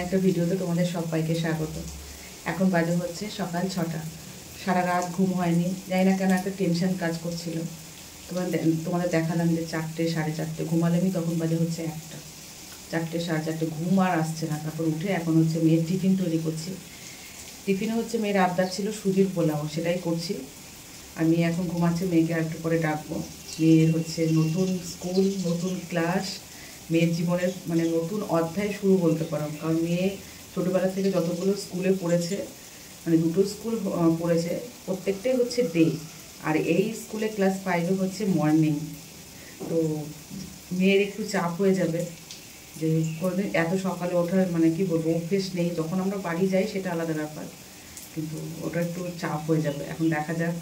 একটা ভিডিওতে তোমাদের সবাইকে স্বাগত। এখন বাজে হচ্ছে সকাল 6টা। সারা রাত ঘুম হয়নি, জানি না কেন একটা টেনশন কাজ করছিল। তোমাদের দেখালাম যে 4টে 4:30 ঘুমালামই, তখন বাজে হচ্ছে 1টা। 4টে 4:30 ঘুম আর আসছে না। তারপর উঠে এখন হচ্ছে মেয়ের টিফিন তৈরি করছি। টিফিনে হচ্ছে মেয়ের আবদার ছিল সুজির পোলাও, সেটাই করছি। আমি এখন ঘুমাচ্ছি, মেয়েকে আর একটু পরে ডাকবো। মেয়ের হচ্ছে নতুন স্কুল, নতুন ক্লাস, মেয়ের জীবনের মানে নতুন অধ্যায় শুরু বলতে পারো। কারণ মেয়ে ছোটোবেলা থেকে যতগুলো স্কুলে পড়েছে, মানে 2টো স্কুল পড়েছে, প্রত্যেকটাই হচ্ছে ডে। আর এই স্কুলে ক্লাস 5-এ হচ্ছে মর্নিং। তো মেয়ের একটু চাপ হয়ে যাবে যে কোনোদিন এত সকালে ওঠার মানে কি বলবো অভ্যেস নেই। যখন আমরা বাড়ি যাই সেটা আলাদা ব্যাপার, কিন্তু ওটা একটু চাপ হয়ে যাবে। এখন দেখা যাক।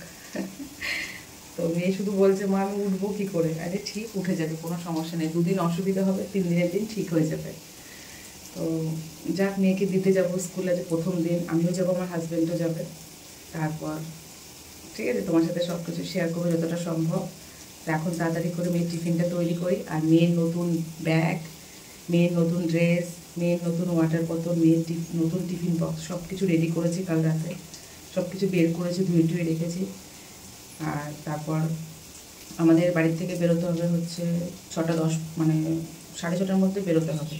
তো মেয়ে শুধু বলছে মা আমি উঠবো কী করে। আরে ঠিক উঠে যাবে, কোনো সমস্যা নেই। 2 দিন অসুবিধা হবে, 3 দিনের দিন ঠিক হয়ে যাবে। তো যাক, মেয়েকে দিতে যাব স্কুলে, যে প্রথম দিন আমিও যাবো, আমার হাজব্যান্ডও যাবে। তারপর ঠিক আছে, তোমার সাথে সব কিছু শেয়ার করবো যতটা সম্ভব। তো এখন তাড়াতাড়ি করে মেয়ের টিফিনটা তৈরি করি। আর মেয়ের নতুন ব্যাগ, মেয়ের নতুন ড্রেস, মেয়ের নতুন ওয়াটার বোতল, মেয়ের নতুন টিফিন বক্স সব কিছু রেডি করেছি কাল রাতে। সব কিছু বের করেছি, ধুয়ে রেখেছি। আর তারপর আমাদের বাড়ির থেকে বেরোতে হবে হচ্ছে 6:10, মানে 6:30টার মধ্যে বেরোতে হবে।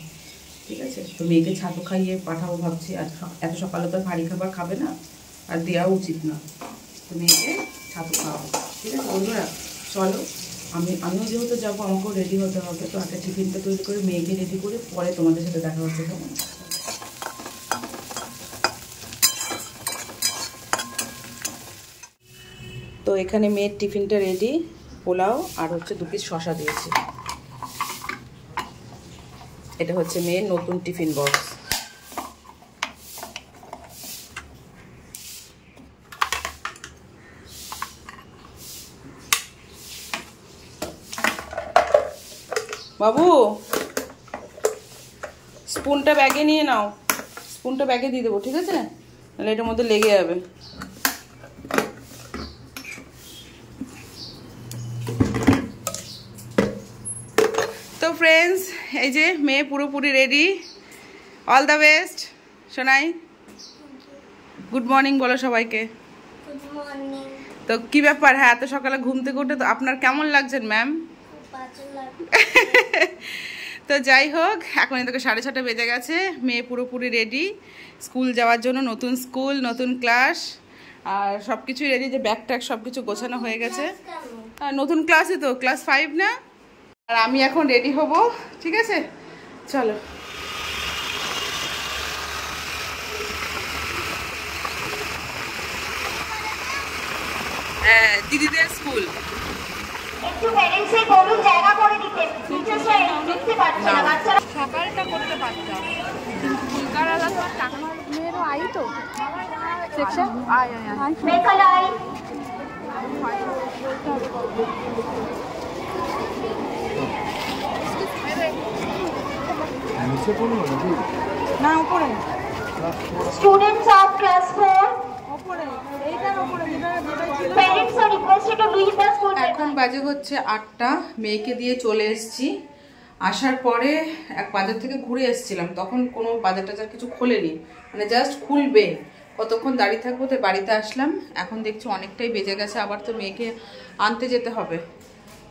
ঠিক আছে, তো মেয়েকে ছাতু খাইয়ে পাঠাবো ভাবছি। আর এত সকালে তো ভারী খাবার খাবে না, আর দেওয়া উচিত না। তো মেয়েকে ছাতু খাওয়াবো। ঠিক আছে বন্ধুরা, চলো আমিও যেহেতু যাবো, আমাকেও রেডি হতে হবে। তো আগে টিফিনটা তৈরি করে মেয়েকে রেডি করে পরে তোমাদের সাথে দেখা হচ্ছে। কেমন? তো এখানে মেয়ের টিফিনটা রেডি, পোলাও আর হচ্ছে 2 পিস শসা দিয়েছি। এটা হচ্ছে মেয়ের নতুন টিফিন বক্স। বাবু স্পুনটা ব্যাগে নিয়ে নাও, স্পুনটা ব্যাগে দিয়ে দেবো, ঠিক আছে? নাহলে এটার মধ্যে লেগে যাবে। তো ফ্রেন্ডস, এই যে মেয়ে পুরোপুরি ready. All the best Sonai. Good morning বলো সবাইকে। Good morning. তো কি ব্যাপার, হ্যাঁ এত সকালে ঘুম থেকে উঠে তো আপনার কেমন লাগছেন ম্যাম? তো যাই হোক, এখন এদিকে 6:30 বেজে গেছে। মেয়ে পুরোপুরি রেডি স্কুল যাওয়ার জন্য। নতুন স্কুল, নতুন ক্লাস, আর সব কিছুই রেডি। যে ব্যাগ ট্যাগ সব কিছু গোছানো হয়ে গেছে। নতুন ক্লাসই তো, ক্লাস 5 না? আর আমি এখন রেডি হব। ঠিক আছে চলো। হ্যাঁ, দিদিদের স্কুল। একটু প্যারেন্টসে বলুন জায়গা করে দিতে। টিচার্সরা দেখতে পাচ্ছে না, বাচ্চারা সকালটা করতে পারতাম, কিন্তু ফুলকারালা তো টাকা মেয়েরও আই তো সেকশন আয় মেকালাই না উপরে স্টুডেন্টস অফ ক্লাস 4 উপরে এইটার উপরে যেটা ছিল। Parents are requested to leave the school. এখন বাজে হচ্ছে 8টা। মেয়েকে দিয়ে চলে এসেছি। আসার পরে এক বাজার থেকে ঘুরে এসেছিলাম, তখন কোনো বাজার টাজার কিছু খোলেনি, মানে জাস্ট খুলবে। কতক্ষণ দাঁড়িয়ে থাকবো, তো বাড়িতে আসলাম। এখন দেখছি অনেকটাই বেজে গেছে, আবার তো মেয়েকে আনতে যেতে হবে।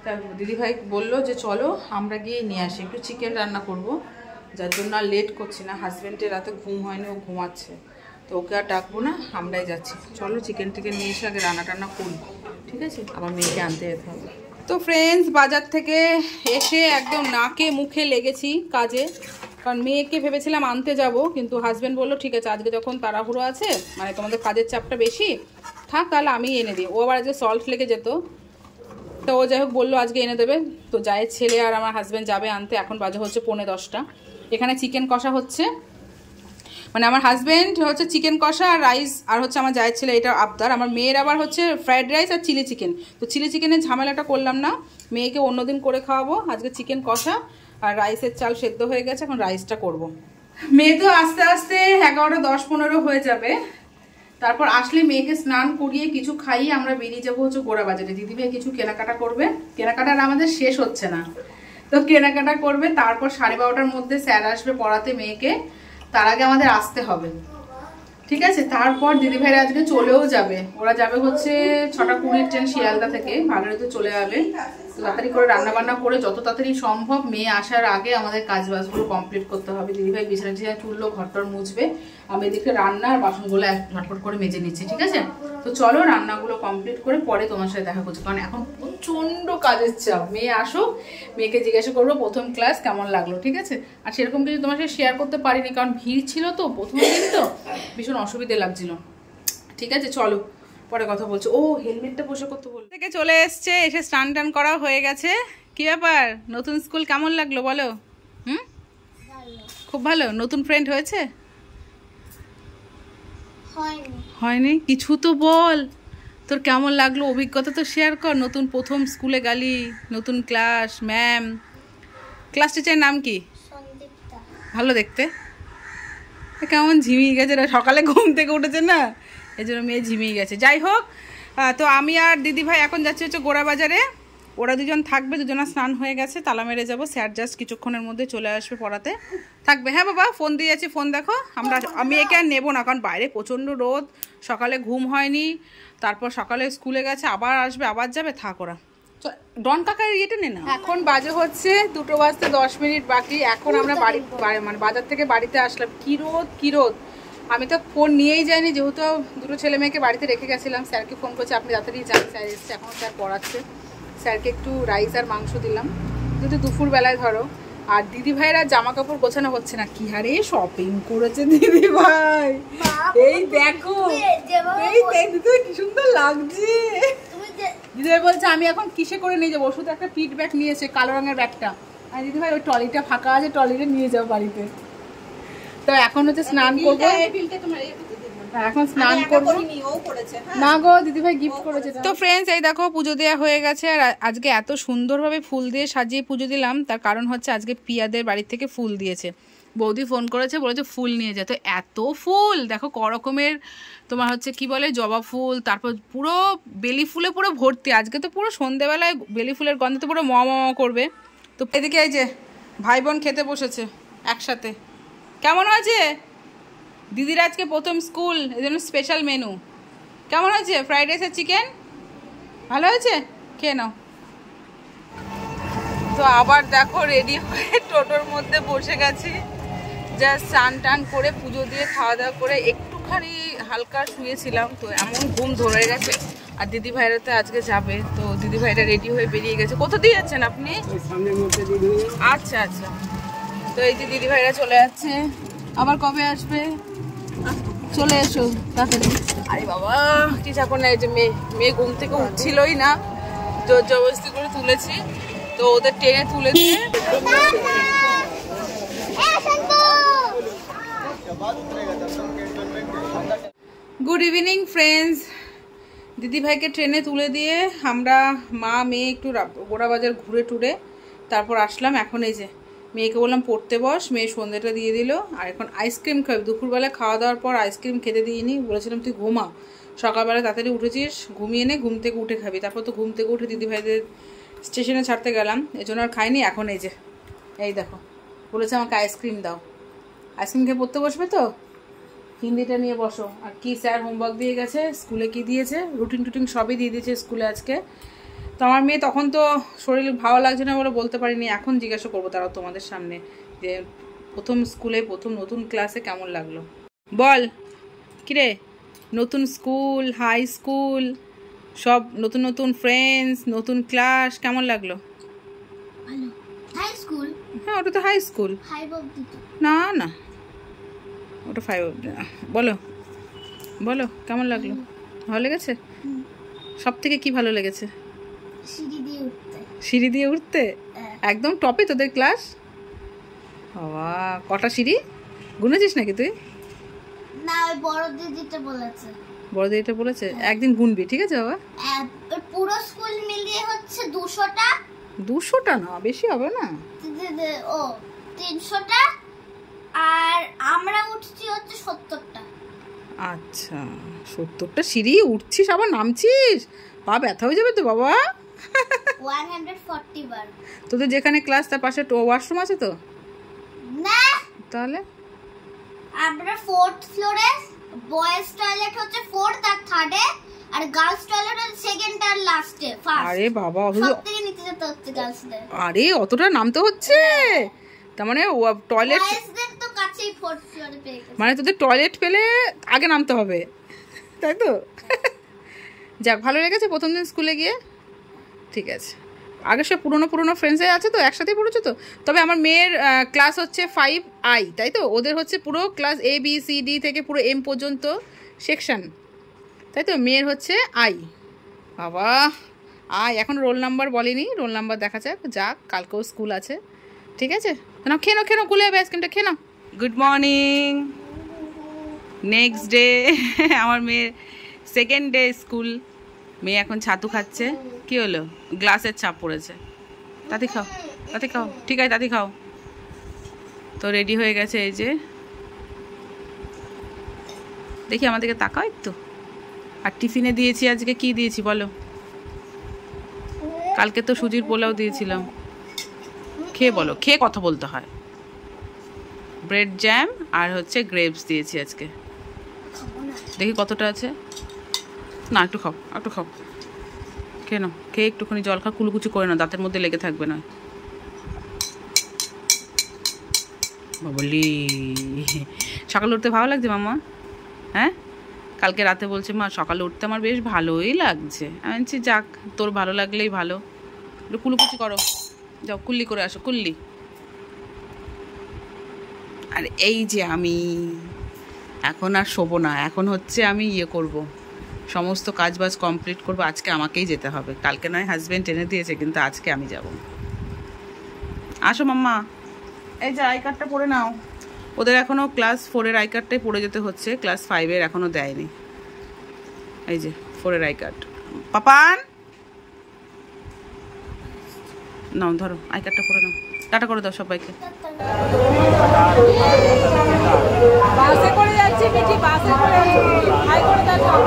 তা দিদিভাই বললো যে চলো আমরা গিয়ে নিয়ে আসি, একটু চিকেন রান্না করব, যার জন্য আর লেট করছি না। হাজব্যান্ডের রাতে ঘুম হয়নি, ও ঘুমাচ্ছে, তো ওকে আর ডাকবো না, আমরাই যাচ্ছি। চলো চিকেন টিকেন নিয়ে এসে আগে রান্না টান্না করি, ঠিক আছে? আবার মেয়েকে আনতে যেতে হবে। তো ফ্রেন্ডস, বাজার থেকে এসে একদম নাকে মুখে লেগেছি কাজে। কারণ মেয়েকে ভেবেছিলাম আনতে যাব, কিন্তু হাজব্যান্ড বললো ঠিক আছে আজকে যখন তাড়াহুড়ো আছে, মানে তোমাদের কাজের চাপটা বেশি, থাক তাহলে আমি এনে দিই। ও আবার আজকে সল্ট লেগে যেত, তো ও যাই হোক বললো আজকে এনে দেবে। তো যায়ের ছেলে আর আমার হাজব্যান্ড যাবে আনতে। এখন বাজে হচ্ছে 9:45। এখানে চিকেন কষা হচ্ছে, মানে আমার হাজব্যান্ড হচ্ছে চিকেন কষা আর রাইস, আর হচ্ছে আমার জায়ের ছেলে এটা আবদার। আমার মেয়ের আবার হচ্ছে ফ্রাইড রাইস আর চিলি চিকেন। তো চিলি চিকেনের ঝামেলাটা করলাম না, মেয়েকে অন্যদিন করে খাওয়াবো। আজকে চিকেন কষা আর রাইসের চাল সেদ্ধ হয়ে গেছে, এখন রাইসটা করব। মেয়ে তো আস্তে আস্তে 11:10-15 হয়ে যাবে। তারপর আসলে মেয়েকে স্নান করিয়ে কিছু খাইয়ে আমরা বেরিয়ে যাবো হচ্ছে গোড়া বাজারে। দিদিভাই কিছু কেনাকাটা করবে, কেনাকাটার আমাদের শেষ হচ্ছে না। তো কেনাকাটা করবে, তারপর 12:30টার মধ্যে স্যার আসবে পড়াতে মেয়েকে। তার আগে আমাদের আসতে হবে, ঠিক আছে? তারপর দিদিভাইরা আজকে চলেও যাবে, ওরা যাবে হচ্ছে 6:20 ট্রেন শিয়ালদা থেকে, ভাগড়াতে চলে যাবে। তো তাড়াতাড়ি করে রান্না বান্না করে যত তাড়াতাড়ি সম্ভব মেয়ে আসার আগে আমাদের কাজ বাজগুলো কমপ্লিট করতে হবে। দিদিভাই বিছানা টিছানা তুললো, ঘরটর মুছবে, আমি এদিকে রান্না আর বাসনগুলো ঝটপট করে মেজে নিচ্ছি, ঠিক আছে? তো চলো রান্নাগুলো কমপ্লিট করে পরে তোমার সাথে দেখা করছি, কারণ এখন প্রচন্ড কাজের চাপ। মেয়ে আসুক, মেয়েকে জিজ্ঞাসা করবো প্রথম ক্লাস কেমন লাগলো, ঠিক আছে? আর সেরকম কিছু তোমার সাথে শেয়ার করতে পারিনি, কারণ ভিড় ছিল তো প্রথম দিন, তো ভীষণ অসুবিধে লাগছিল, ঠিক আছে? চলো পরে কথা বলছি। ও হেলমেটটা বসে করতে বল থেকে চলে এসছে, এসে স্নান টান করা হয়ে গেছে। কি ব্যাপার, নতুন স্কুল কেমন লাগলো বলো? খুব ভালো। নতুন ফ্রেন্ড হয়েছে? হয়নি? কিছু তো বল, তোর কেমন লাগলো অভিজ্ঞতা তো শেয়ার কর। নতুন প্রথম স্কুলে গেলি, নতুন ক্লাস, ম্যাম, ক্লাস টিচারের নাম কি? ভালো দেখতে? কেমন ঝিমিয়ে গেছে, সকালে ঘুম থেকে উঠেছে না, এই জন্য মেয়ে ঝিমিয়ে গেছে। যাই হোক, তো আমি আর দিদিভাই এখন যাচ্ছি হচ্ছে গোড়া বাজারে। ওরা দুজন থাকবে, দুজনা স্নান হয়ে গেছে, তালা মেরে যাবো। স্যার জাস্ট কিছুক্ষণের মধ্যে চলে আসবে, পড়াতে থাকবে। হ্যাঁ বাবা, ফোন দিয়ে যাচ্ছি, ফোন দেখো। আমি একে আর নেবো না, কারণ বাইরে প্রচণ্ড রোদ, সকালে ঘুম হয়নি, তারপর সকালে স্কুলে গেছে, আবার আসবে, আবার যাবে, থাক ওরা। ডন কাকার ইয়েটা নে না। এখন বাজে হচ্ছে 2:10 বাকি। এখন আমরা মানে বাজার থেকে বাড়িতে আসলাম। কি রোদ, কি রোদ! আমি তো ফোন নিয়েই যাইনি, যেহেতু দুটো ছেলে মেয়েকে বাড়িতে রেখে গেছিলাম। স্যারকে ফোন করছে, আপনি তাড়াতাড়ি যান, স্যার এসছে, এখনও স্যার পড়াচ্ছে। স্যারকে একটু রাইস আর মাংস দিলাম, যেহেতু দুপুরবেলায় ধরো। আর দিদিভাইরা জামা কাপড় গোছানো হচ্ছে না, কি হারে শপিং করেছে দিদিভাই! এই দেখো, এই দেখো কি সুন্দর লাগছে। দিদিভাই বলছে আমি এখন কিসে করে নিয়ে যাবো, শুধু একটা পিট ব্যাগ নিয়েছে, কালো রঙের ব্যাগটা। আর দিদিভাই ওই ট্রলিটা ফাঁকা আছে, ট্রলিটা নিয়ে যাবো বাড়িতে। তো এখন হচ্ছে স্নান করবো, এখন স্নান করবো না গো, দিদিভাই গিফট করেছে। তো ফ্রেন্ডস, এই দেখো পুজো দেওয়া হয়ে গেছে। আর আজকে এত সুন্দরভাবে ফুল দিয়ে সাজিয়ে পুজো দিলাম, তার কারণ হচ্ছে আজকে পিয়াদের বাড়ির থেকে ফুল দিয়েছে। বৌদি ফোন করেছে, বলেছে ফুল নিয়ে যায়। তো এত ফুল দেখো, ক রকমের তোমার হচ্ছে কি বলে, জবা ফুল, তারপর পুরো বেলি ফুলে পুরো ভর্তি। আজকে তো পুরো সন্ধেবেলায় বেলি ফুলের গন্ধে তো পুরো ম করবে। তো এদিকে এই যে ভাই বোন খেতে বসেছে একসাথে। কেমন হয়েছে দিদির আজকে প্রথম স্কুল, এই জন্য স্পেশাল মেনু। কেমন হয়েছে? ফ্রাইড রাইস আর চিকেন ভালো হয়েছে, খেয়ে নাও। তো আবার দেখো রেডি হয়ে টোটোর মধ্যে বসে গেছি, জাস্ট স্নান টান করে পুজো দিয়ে খাওয়া দাওয়া করে একটুখানি হালকা শুয়েছিলাম, তো এমন ঘুম ধরে গেছে। আর দিদি ভাইরা তো আজকে যাবে, তো দিদি ভাইরা রেডি হয়ে বেরিয়ে গেছে। কোথা দিয়ে যাচ্ছেন আপনি? আচ্ছা আচ্ছা। তো এই যে দিদি ভাইরা চলে যাচ্ছে, আবার কবে আসবে? চলে এসো তাড়াতাড়ি। আরে বাবা কি চাকর না, এই যে মেয়ে ঘুম থেকে উঠছিলই না, জোর জবরদস্তি করে তুলেছি। তো ওদের ট্রেনে তুলে দিয়ে গুড ইভিনিং ফ্রেন্ডস। দিদিভাইকে ট্রেনে তুলে দিয়ে আমরা মা মেয়ে একটু গোড়া বাজার ঘুরে টুরে তারপর আসলাম। এখন এই যে মেয়েকে বললাম পড়তে বস, মেয়ে সন্ধ্যাটা দিয়ে দিল। আর এখন আইসক্রিম খাবি, দুপুরবেলা খাওয়া দাওয়ার পর আইসক্রিম খেতে দিইনি, বলেছিলাম তুই ঘুমা, সকালবেলা তাড়াতাড়ি উঠেছিস, ঘুমিয়ে নে, ঘুম থেকে উঠে খাবি। তারপর তো ঘুম থেকে উঠে দিদিভাইদের স্টেশনে ছাড়তে গেলাম, এই জন্য আর খাইনি। এখন এই যে এই দেখো বলেছে আমাকে আইসক্রিম দাও, আইসক্রিম খেয়ে পড়তে বসবে। তো হিন্দিটা নিয়ে বসো। আর কি স্যার হোমওয়ার্ক দিয়ে গেছে, স্কুলে কি দিয়েছে, রুটিন টুটিন সবই দিয়ে দিয়েছে স্কুলে আজকে। তো আমার মেয়ে তখন তো শরীর ভালো লাগছে না বলে বলতে পারিনি, এখন জিজ্ঞাসা করবো তারা তোমাদের সামনে যে প্রথম স্কুলে প্রথম নতুন ক্লাসে কেমন লাগলো। বল কিরে, নতুন স্কুল, হাই স্কুল, সব নতুন নতুন ফ্রেন্ডস, নতুন ক্লাস, কেমন লাগলো? High school? হ্যাঁ ওটা তো হাই স্কুল। না না ওটা 5 অবধি। বলো বলো কেমন লাগলো? ভালো লেগেছে? সব থেকে কি ভালো লেগেছে? সিঁড়ি দিয়ে উঠতে একদম টপে তোদের ক্লাস। বাবা কটা সিঁড়ি গুনেছিস নাকি তুই? না, ওই বড় দিদিটা বলেছে। বড় দিদিটা বলেছে? একদিন গুনবি, ঠিক আছে বাবা? পুরো স্কুল মিলিয়ে হচ্ছে 200টা। 200টা না, বেশি হবে না। ও 300টা, আর আমরা উঠছি হচ্ছে 70টা। আচ্ছা 70টা সিঁড়ি উঠছিস, আবার নামছিস, পা ব্যথা হয়ে যাবে তো বাবা। 140 বার। তোদের যেখানে ক্লাস তার পাশে ওয়াশরুম আছে তো? না তাহলে আমরা 4th ফ্লোরে, বয়েজ টয়লেট হচ্ছে 4th আর 3rd এ, আর গার্লস টয়লেট হচ্ছে 2nd আর লাস্টে, ফার্স্ট। আরে বাবা, সবথেকে নিচে যেতে হচ্ছে গার্লসদের। আরে অতটা নামতে হচ্ছে, তার মানে টয়লেট, বয়েজদের তো কাছেই 4th ফ্লোরে পেয়ে গেছে। মানে তোদের টয়লেট পেলে আগে নামতে হবে, তাই তো? যাক, ভালো লেগেছে প্রথম দিন স্কুলে গিয়ে? ঠিক আছে। আগে সব পুরনো ফ্রেন্ডসে আছে তো, একসাথেই পড়েছো তো? তবে আমার মেয়ের ক্লাস হচ্ছে 5I, তাই তো? ওদের হচ্ছে পুরো ক্লাস ABCD থেকে পুরো M পর্যন্ত সেকশন, তাই তো? মেয়ের হচ্ছে I। বাবা, এখন রোল নাম্বার বলেনি, রোল নাম্বার দেখা যাক। যাক, কালকেও স্কুল আছে, ঠিক আছে? না, খেয়ে নাও, গুলে যাবে আইসক্রিমটা, খেয়ে নাও। গুড মর্নিং, নেক্সট ডে আমার মেয়ের 2nd ডে স্কুল। মেয়ে এখন ছাতু খাচ্ছে। কি হলো? গ্লাসের ছাপ পড়েছে। তাতে খাও, ঠিক আছে, তাতে খাও। তো রেডি হয়ে গেছে, এই যে দেখি আমাদেরকে তাকাও একটু। আর টিফিনে দিয়েছি আজকে, কি দিয়েছি বলো? কালকে তো সুজির পোলাও দিয়েছিলাম। খেয়ে বলো, খেয়ে কথা বলতে হয়। ব্রেড জ্যাম আর হচ্ছে গ্রেপস দিয়েছি আজকে। দেখি কতটা আছে। না, একটু খাও, খেয়ে নাও। খেয়ে একটুখানি জল খা, কুলুকুচি করে নাও, দাঁতের মধ্যে লেগে থাকবে না। বাবলি, সকালে উঠতে ভালো লাগছে মাম্মা? হ্যাঁ, কালকে রাতে বলছে মা সকালে উঠতে আমার বেশ ভালোই লাগছে। আমি বলছি যাক, তোর ভালো লাগলেই ভালো। একটু কুলুকুচি করো, যাও কুল্লি করে আসো, কুল্লি। আর এই যে আমি এখন আর শোবো না, এখন হচ্ছে আমি করব, সমস্ত কাজবাজ কমপ্লিট করবো। আজকে আমাকেই যেতে হবে, কালকে নয় হাজব্যান্ড এনে দিয়েছে, কিন্তু আজকে আমি যাব। আসো মাম্মা, এই যে আই কার্ডটা পড়ে নাও। ওদের এখনো ক্লাস 4-এর আই কার্ডটাই পড়ে যেতে হচ্ছে, ক্লাস 5-এর এখনো দেয়নি। এই যে 4-এর আই কার্ড। পাপান, নাও, ধরো আই কার্ডটা পড়ে নাও। টাটা করে দাও সবাইকে। বাসে করে যাচ্ছি, বাসে করে হাই করে দাও।